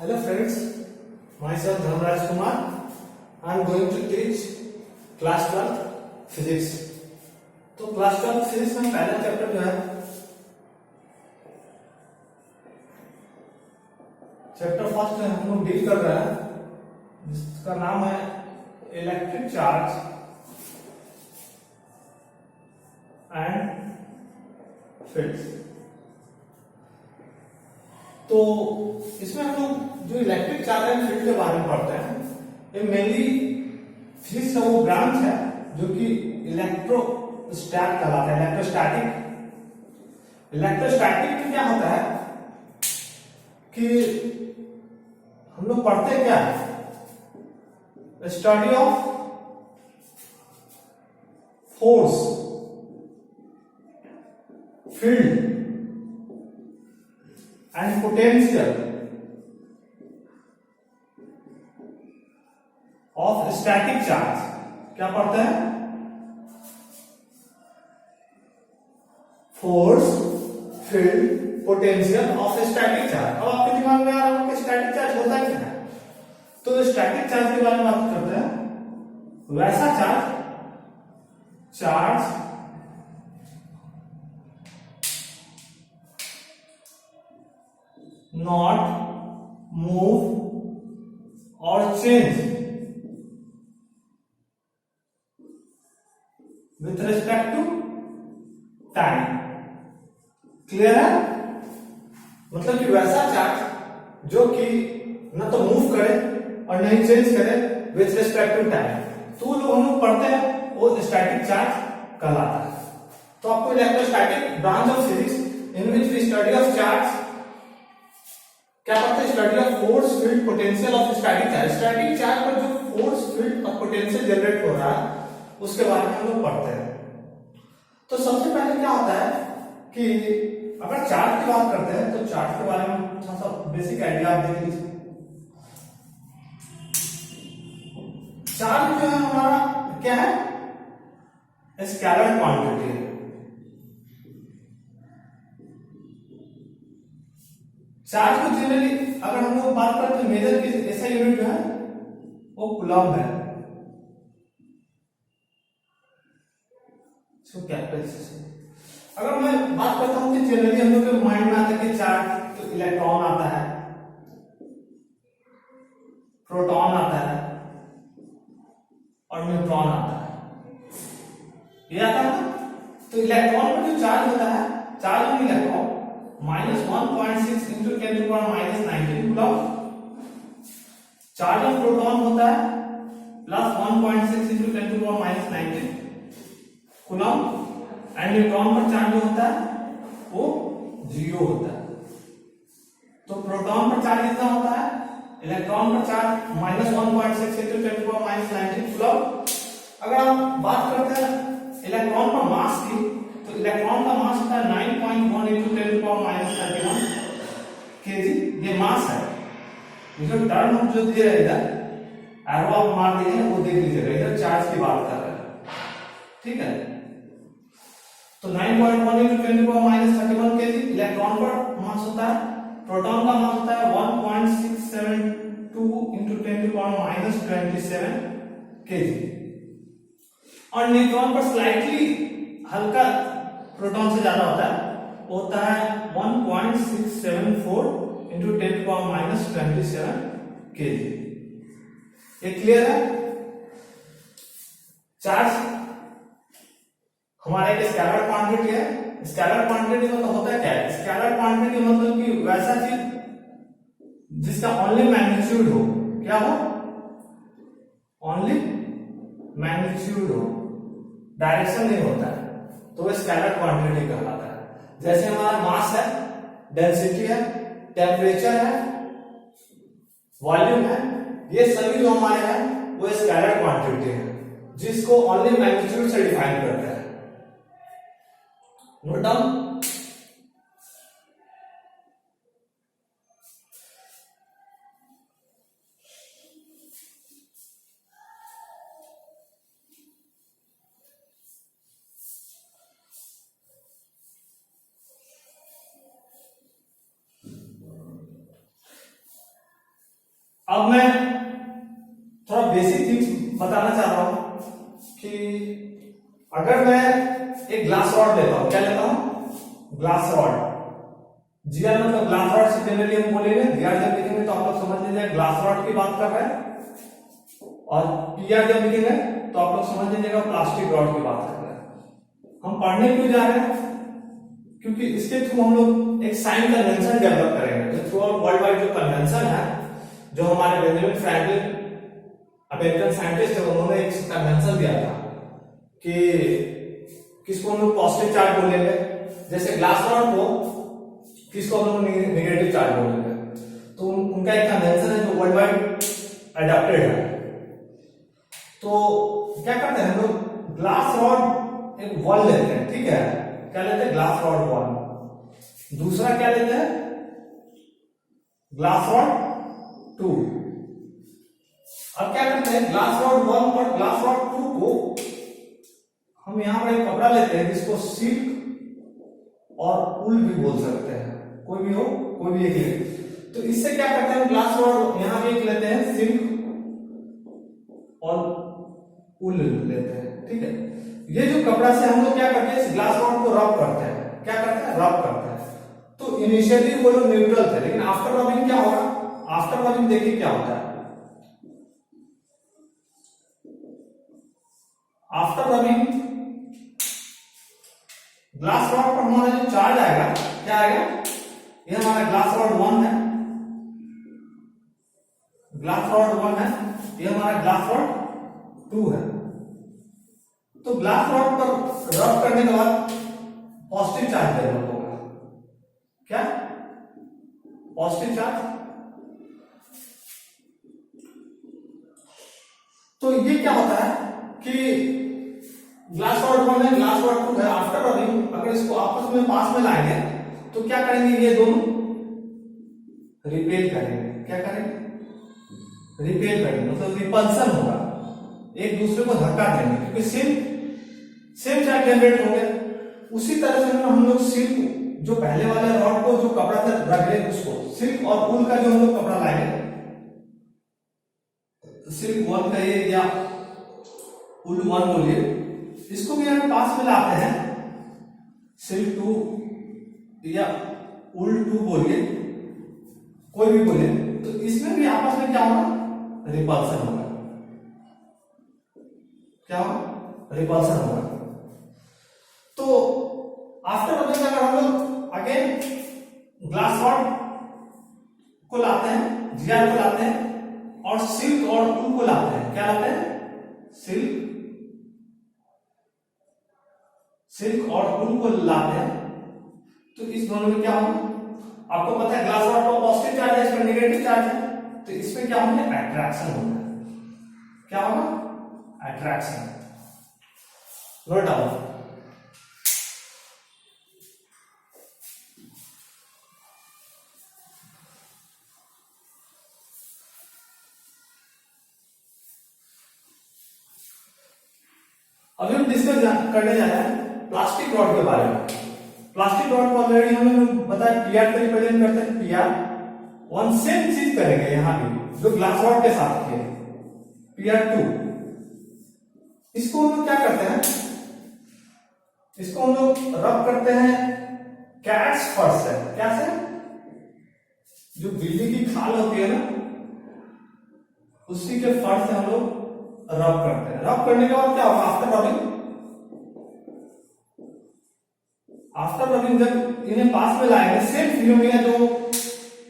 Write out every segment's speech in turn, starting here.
Hello friends, myself Dharmaraj Kumar. I am going to teach class 12 physics. तो class 12 physics में पहला chapter जो है चैप्टर फर्स्ट में हम लोग डील कर रहे हैं जिसका नाम है इलेक्ट्रिक चार्ज एंड फील्ड्स। तो इसमें हम लोग जो इलेक्ट्रिक चार्ज एंड फील्ड के बारे में पढ़ते हैं, ये मेनली फिजिक्स का वो ब्रांच है जो कि इलेक्ट्रोस्टैट कहलाता है। इलेक्ट्रोस्टैटिक में क्या होता है कि हम लोग पढ़ते क्या है, study of force, field and potential of static charge. क्या पढ़ते हैं? Force, field, potential of static charge. अब आपके दिमाग में आ रहा होगा कि स्टैटिक चार्ज होता क्या है, तो स्टैटिक चार्ज के बारे में बात करते हैं। वैसा charge not move or change with respect to time। Clear है? मतलब कि वैसा चार्ज जो कि न तो मूव करे और न ही चेंज करे विथ रिस्पेक्ट टू टाइम, तो लोग हम लोग पढ़ते हैं वो स्टैटिक चार्ज कहलाता है। तो आपको electrostatic branch of physics in which we study of charge क्या पढ़ते हैं? Study of force, field, potential of static charge. Static charge पर जो फोर्स, फील्ड और पोटेंशियल जनरेट हो रहा है उसके बारे में हम लोग पढ़ते हैं। तो सबसे पहले क्या होता है कि अगर चार्ज की बात करते हैं तो चार्ज के बारे में थोड़ा सा बेसिक आइडिया आप देख लीजिए। चार्ज जो है हमारा क्या है? स्केलर क्वांटिटी है। चार्ज को जनरली अगर हम लोग बात करते हैं मेजर की ऐसा यूनिट जो है वो कूलम्ब है। अगर मैं बात करता हूं कि जनरली हम लोग के माइंड में आता है कि चार्ज तो इलेक्ट्रॉन आता है, प्रोटॉन आता है और न्यूट्रॉन आता है। ये आता है ना? तो इलेक्ट्रॉन पर जो चार्ज होता है, charge on electron -1.6 into 10 to the power -19 coulomb. Charge on proton होता है +1.6 into 10 to the power -19 coulomb. And neutron पर चार्ज जो होता है वो 0 होता है। तो प्रोटॉन पर चार्ज कितना होता है? इलेक्ट्रॉन पर charge -1.6 into 10 to the power -19 coulomb. अगर आप बात करते हैं इलेक्ट्रॉन पर मास की, तो इलेक्ट्रॉन का मास होता है 9.1 into 10 to the power -31 kg। ये मास है। ये जो टर्म जो दिया है इधर एरो आप मार दीजिए, वो देख लीजिएगा, इधर चार्ज की बात कर रहे हैं, ठीक है। तो 9.1 into 10 to the power -31 kg electron पर मास होता है। प्रोटॉन का मास होता है 1.672 into 10 to the power -27 kg। और न्यूट्रॉन पर स्लाइटली हल्का प्रोटॉन से ज्यादा होता है, होता है 1.674 into 10 to the power -27 kg। ये क्लियर है? चार्ज हमारा एक स्केलर क्वांटिटी है। स्केलर क्वांटिटी मतलब होता है क्या? स्केलर क्वांटिटी मतलब कि वैसा चीज जिसका ओनली मैग्नीट्यूड हो। क्या हो? ओनली मैग्नीट्यूड हो, डायरेक्शन नहीं होता है, तो वो स्केलर क्वांटिटी कहलाता है। जैसे हमारा मास है, डेंसिटी है, टेम्परेचर है, वॉल्यूम है, ये सभी जो हमारे हैं वो स्केलर क्वांटिटी है जिसको ओनली मैग्नीट्यूड से डिफाइन करते हैं। Note down. अब मैं थोड़ा बेसिक थिंग्स बताना चाह रहा हूं कि अगर मैं एक ग्लास रॉड लेता हूं, क्या लेता हूं? Glass rod. जीआर मतलब ग्लास रॉड से जनरली हम बोलेंगे, जीआर जब लिखेंगे तो आप लोग समझ लीजिए ग्लास रॉड की बात कर रहे हैं, और पीआर जब लिखेंगे तो आप लोग समझ लीजिएगा प्लास्टिक रॉड की बात कर रहे हैं। हम पढ़ने क्यों जा रहे हैं? क्योंकि इसके थ्रू हम लोग एक साइन कन्वेंशन डेवलप करेंगे। तो थ्रू आउट वर्ल्ड वाइड जो कन्वेंशन है, जो हमारे बेंजामिन फ्रैंकलिन अमेरिकन साइंटिस्ट है, उन्होंने एक कन्वेंशन दिया था कि किसको हम लोग पॉजिटिव चार्ज बोलेंगे, जैसे ग्लास रॉड को किसको हम लोग नेगेटिव चार्ज बोलेंगे। तो उनका एक कन्वेंशन है जो वर्ल्ड वाइड अडॉप्टेड है। तो क्या करते हैं हम लोग, ग्लास रॉड एक वॉल लेते हैं, ठीक है, क्या लेते हैं? Glass rod wall. दूसरा क्या लेते हैं? Glass rod 2। अब क्या करते हैं, ग्लास रॉड 1 और ग्लास रॉड 2 को हम यहां पर एक कपड़ा लेते हैं जिसको सिल्क और उल भी बोल सकते हैं, कोई भी हो, कोई भी एक ले। तो इससे क्या करते हैं, ग्लास रॉड यहां पे एक लेते हैं सिल्क और उल लेते हैं, ठीक है। ये जो कपड़ा से हम लोग क्या करते हैं, इस ग्लास रॉड को रब करते हैं। क्या करते हैं? रब करते हैं। तो इनिशियली वो लोग न्यूट्रल थे, लेकिन आफ्टर रबिंग क्या होगा? आफ्टर रबिंग देखिए क्या होता है। आफ्टर रबिंग ग्लास रॉड पर हमारा जो चार्ज आएगा, क्या आएगा? ये हमारा ग्लास रॉड 1 है, ग्लास रॉड 1 है, ये हमारा ग्लास रॉड 2 है। तो ग्लास रॉड पर रब करने के बाद पॉजिटिव चार्ज डेवलप होगा। क्या? Positive charge. तो ये क्या होता है कि ग्लास रॉड 1 है, ग्लास रॉड 2 है, आफ्टर रबिंग अगर इसको आपस में पास में लाएंगे तो क्या करेंगे, ये दोनों रिपेल करेंगे। क्या करेंगे? रिपेल करेंगे, मतलब रिपल्सन होगा, एक दूसरे को धक्का देंगे, क्योंकि सेम चार्ज जनरेट होंगे। उसी तरह से हम लोग सिल्क, जो पहले वाले रॉड को जो कपड़ा से रख ले, उसको सिल्क और ऊल का जो हम लोग कपड़ा लाएंगे, सिल्क 1 कहिए या उल 1 बोलिए, इसको भी हम पास में लाते हैं, सिल्क 2 या उल 2 बोलिए, कोई भी बोलिए। तो इसमें भी आपस में क्या होगा? रिपल्सन होगा। क्या होगा? रिपल्सन होगा। तो आफ्टर रबिंग अगर हम लोग अगेन ग्लास रॉड को लाते हैं, जीआर को लाते हैं, और सिल्क और उल को लाते हैं, क्या लाते हैं? सिल्क और उल को लाते हैं, तो इस दोनों में क्या होगा? आपको पता है ग्लास रॉड पर पॉजिटिव चार्ज है, इस पर नेगेटिव चार्ज है, तो इसमें क्या होगा? अट्रैक्शन होगा। क्या होगा? अट्रैक्शन। Note down. अभी हम डिस्कस करने जा रहे हैं प्लास्टिक रॉड के बारे में। प्लास्टिक रॉड को ऑलरेडी हमने बताया पीआर के रिप्रेजेंट करते हैं, पीआर 1 सेम चीज करेंगे यहां भी जो ग्लास रॉड के साथ किए, पीआर 2। इसको हम लोग क्या करते हैं, इसको हम लोग रब करते हैं कैट्स फर से। क्या से? जो बिल्ली की खाल होती है ना, उसी के फर से हम लोग रब करते हैं। रब करने के बाद क्या होगा? आफ्टर रबिंग, आफ्टर रबिंग जब इन्हें पास में लाएंगे, सेम फिनोमिना जो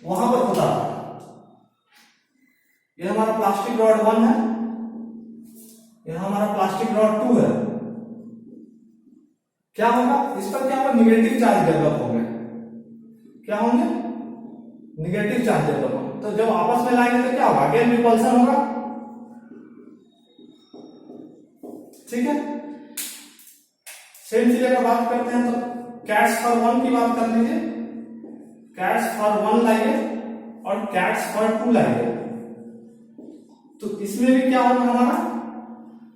वहां पर होता था। ये हमारा प्लास्टिक रॉड 1 है, यहां हमारा प्लास्टिक रॉड 2 है। क्या होगा? इस पर क्या होगा? निगेटिव चार्ज डेवलप होंगे। क्या होंगे? निगेटिव चार्ज डेवलप होंगे। तो जब आपस में लाएंगे तो क्या होगा? अगेन रिपल्सन होगा, ठीक है। सेम चीज अगर बात करते हैं तो कैट्स फॉर 1 की बात कर लीजिए, कैट्स फॉर 1 लाइए और कैट्स फॉर 2 लाइए, तो इसमें भी क्या होगा हमारा?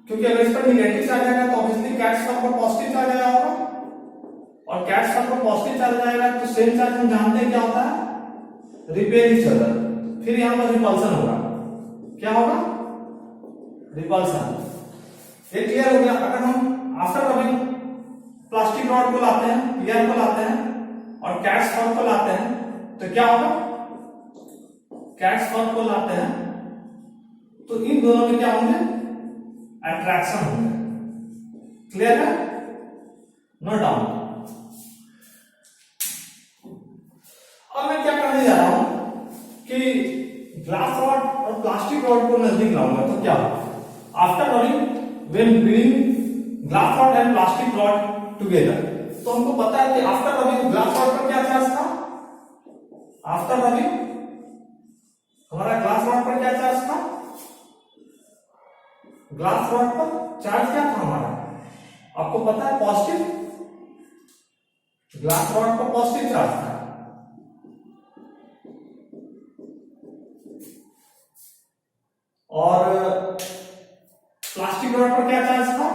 क्योंकि अगर इस पर निगेटिव चार्ज आएगा तो ऑब्वियसली कैट्स फॉर पर पॉजिटिव चार्ज आया होगा, और कैट्स फॉर पर पॉजिटिव चार्ज आएगा तो सेम चार्ज हम जानते हैं क्या होता है? Repel each other. फिर यहां पर रिपल्सन होगा। क्या होगा? रिपल्सन। ये क्लियर हो गया। अगर हम आफ्टर रबिंग प्लास्टिक रॉड को लाते हैं, पीआर को लाते हैं और कैट्स फॉर्म को लाते हैं तो क्या होगा? कैट्स फॉर्म को लाते हैं तो इन दोनों में क्या होंगे? अट्रैक्शन होंगे। क्लियर है? No doubt. अब मैं क्या करने जा रहा हूं कि ग्लास रॉड और प्लास्टिक रॉड को नजदीक लाऊंगा तो क्या होगा? After rubbing when being glass rod and plastic rod together, तो हमको पता है कि आफ्टर रबिंग ग्लास रॉड पर क्या चार्ज था? आफ्टर रबिंग हमारा ग्लास रॉड पर क्या चार्ज था? ग्लास रॉड पर चार्ज क्या था हमारा? आपको पता है, पॉजिटिव। ग्लास रॉड पर पॉजिटिव चार्ज था और प्लास्टिक रॉड पर क्या चार्ज था?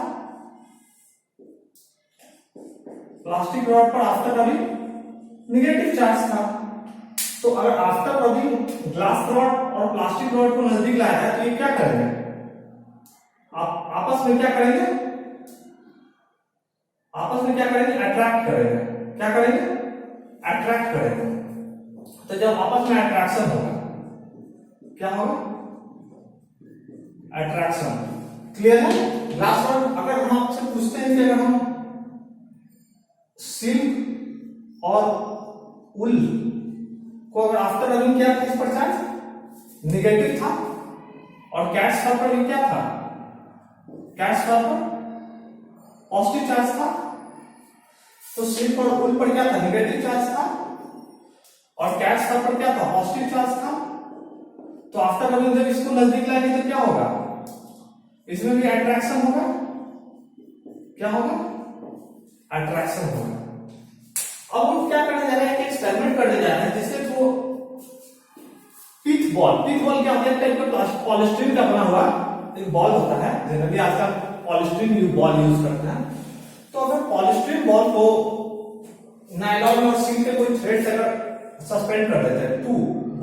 प्लास्टिक रॉड पर आफ्टर रबिंग निगेटिव चार्ज था। तो अगर आफ्टर रबिंग ग्लास रॉड और प्लास्टिक रॉड को नजदीक लाया जाए तो ये क्या करेंगे? आप आपस में क्या करेंगे? आपस में क्या करेंगे? अट्रैक्ट करेंगे। क्या करेंगे? अट्रैक्ट करेंगे। तो जब आपस में अट्रैक्शन होगा, क्या होगा? अट्रैक्शन। क्लियर है? ग्लास रॉड, अगर हम आपसे पूछते हैं कि अगर हम सिल्क और उल को अगर आफ्टर रबिंग किया तो इस पर चार्ज निगेटिव था और कैट्स फर पर क्या था? कैट्स फर पर पॉजिटिव चार्ज था। तो सिल्क और उल पर क्या था? निगेटिव चार्ज था और कैट्स फर पर क्या था? पॉजिटिव चार्ज था। तो आफ्टर रबिंग जब इसको नजदीक लाएंगे तो क्या होगा? इसमें भी अट्रैक्शन होगा। क्या होगा? अट्रैक्शन होगा। अब हम क्या करने जा रहे हैं? एक एक्सपेरिमेंट करने जा रहे हैं जिससे वो पिथ बॉल क्या होता है? टाइप का पॉलिस्टीरीन का बना हुआ एक बॉल होता है। जनरली आजकल पॉलिस्टीरीन बॉल यूज करते हैं। तो अगर पॉलिस्टीरीन बॉल को नायलॉन और सिल्क के कोई थ्रेड से अगर सस्पेंड कर देते हैं, टू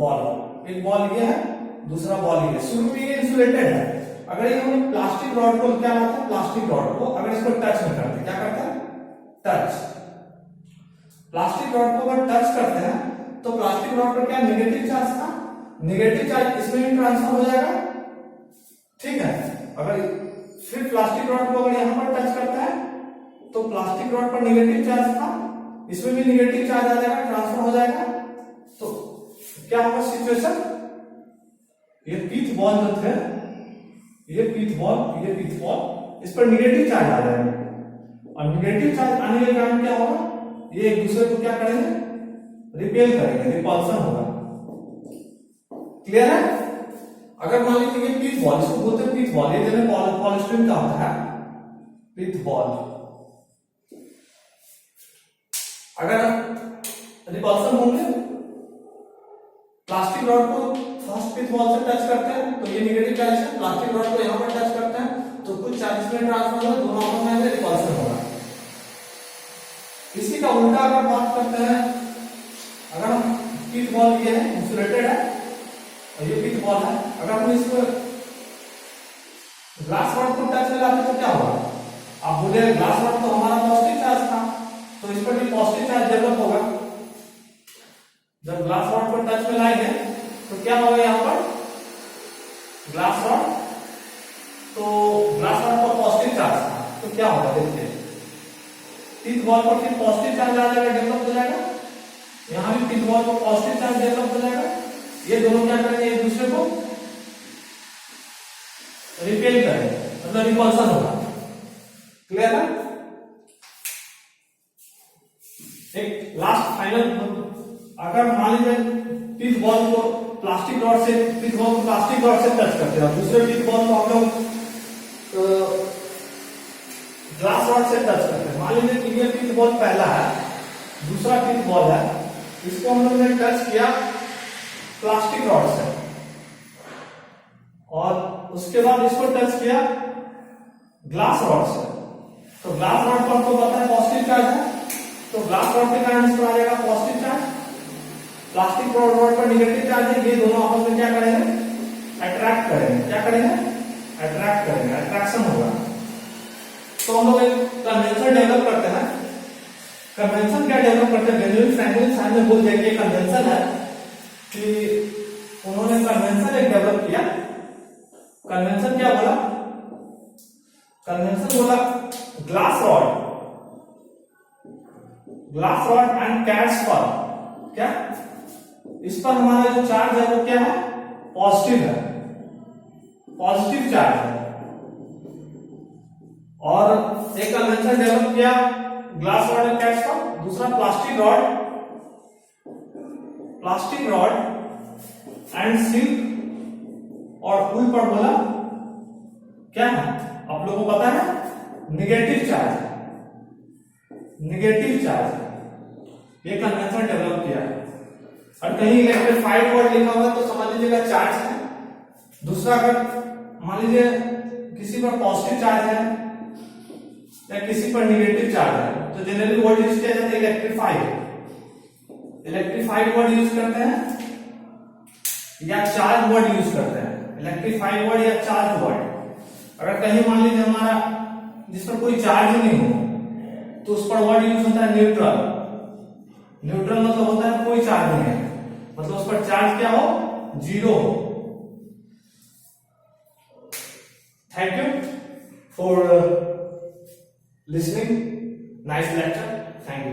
बॉल, एक बॉल ये है, दूसरा बॉल ये, शुरू में ये इंसुलेटेड है। अगर ये हम प्लास्टिक रॉड को क्या लाते हैं? प्लास्टिक रॉड को अगर इसको टच में करते हैं, क्या करते हैं? टच। प्लास्टिक रॉड को अगर टच करते हैं तो प्लास्टिक रॉड पर क्या निगेटिव चार्ज था? निगेटिव चार्ज इसमें भी ट्रांसफर हो जाएगा। ठीक है। अगर फिर प्लास्टिक रॉड को अगर यहां पर टच करता है तो प्लास्टिक रॉड पर निगेटिव चार्ज था, इसमें भी निगेटिव चार्ज आ जाएगा, ट्रांसफर हो जाएगा। तो क्या होगा सिचुएशन? ये पिथ बॉल जो थे, ये पिथ बॉल, इस पर निगेटिव चार्ज आ जाएगा और निगेटिव चार्ज आने के कारण क्या होगा? ये एक दूसरे को क्या करेंगे? रिपेल करेंगे, रिपल्सन होगा। क्लियर है? अगर मान लीजिए ये पिथ बॉल, इसको बोलते हैं पिथ बॉल, ये पॉलिस्टीरीन का होता है पिथ बॉल। अगर रिपल्सन होंगे, प्लास्टिक रॉड को फर्स्ट पिथ बॉल से टच करते हैं तो ये निगेटिव चार्ज है, प्लास्टिक रॉड को यहां पर टच करते हैं तो कुछ चार्ज में ट्रांसफर होगा, दोनों आपस में रिपल्सन होगा। इसी का उल्टा अगर बात करते हैं, अगर हम पिथ बॉल ये है, इंसुलेटेड है और ये पिथ बॉल है, अगर हम इसको ग्लास रॉड को टच में लाते तो क्या होगा? आप बोले ग्लास रॉड तो हमारा पॉजिटिव चार्ज था तो इस पर भी पॉजिटिव चार्ज डेवलप होगा। जब ग्लास रॉड को टच में लाएंगे तो क्या होगा? यहां पर ग्लास रॉड, तो ग्लास रॉड पर पॉजिटिव चार्ज था तो क्या होगा? देखते हैं, पिथ बॉल पर फिर पॉजिटिव चार्ज आ जाएगा, डेवलप हो जाएगा। यहां भी पिथ बॉल पर पॉजिटिव चार्ज डेवलप हो जाएगा। ये दोनों क्या करेंगे? एक दूसरे को रिपेल करेंगे, मतलब रिपल्सन होगा। क्लियर है? एक लास्ट फाइनल, अगर मान लीजिए पिथ बॉल को प्लास्टिक रॉड से टच करते हैं, दूसरे पिथ बॉल को हम लोग ग्लास रॉड से टच करते हैं। मान लीजिए कि ये पिथ बॉल पहला है, दूसरा पिथ बॉल है, इसको हम लोग ने टच किया प्लास्टिक रॉड से और उसके बाद इसको टच किया ग्लास रॉड से। तो ग्लास रॉड पर हमको पता है पॉजिटिव चार्ज है, तो ग्लास रॉड के कारण इस पर आ जाएगा पॉजिटिव चार्ज, प्लास्टिक रॉड पर नेगेटिव चार्ज है। ये दोनों आपस में क्या करेंगे? अट्रैक्ट करेंगे। क्या करेंगे? अट्रैक्ट करेंगे, अट्रैक्शन होगा। तो हम लोग एक कन्वेंशन डेवलप करते हैं। कन्वेंशन क्या डेवलप करते हैं? बेंजामिन फ्रैंकलिन साहब ने बोल दिया कि कन्वेंशन है कि उन्होंने कन्वेंशन एक डेवलप किया। कन्वेंशन क्या बोला? कन्वेंशन बोला ग्लास रॉड एंड कैट्स पर क्या, इस पर हमारा जो चार्ज है वो क्या है? पॉजिटिव है, पॉजिटिव चार्ज है। और एक कन्वेंशन डेवलप किया ग्लास रॉड एंड कैट्स पर। दूसरा प्लास्टिक रॉड एंड सिल्क और उल पर बोला क्या है? आप लोगों को पता है निगेटिव चार्ज, निगेटिव चार्ज। ये कन्वेंशन डेवलप किया है। और कहीं इलेक्ट्रिफाइड वर्ड लिखा हुआ है तो समझ लीजिएगा चार्ज है। दूसरा अगर मान लीजिए किसी पर पॉजिटिव चार्ज है या किसी पर निगेटिव चार्ज है तो जनरली वर्ड यूज किया जाता है इलेक्ट्रिफाइड। इलेक्ट्रिफाइड वर्ड यूज करते हैं या चार्ज वर्ड यूज करते हैं। इलेक्ट्रिफाइड वर्ड या चार्ज वर्ड। अगर कहीं मान लीजिए हमारा जिस पर कोई चार्ज नहीं हो तो उस पर वर्ड यूज होता है न्यूट्रल। न्यूट्रल मतलब होता है कोई चार्ज नहीं है, मतलब उस पर चार्ज क्या हो? जीरो हो। Thank you for listening, nice lecture, thank you.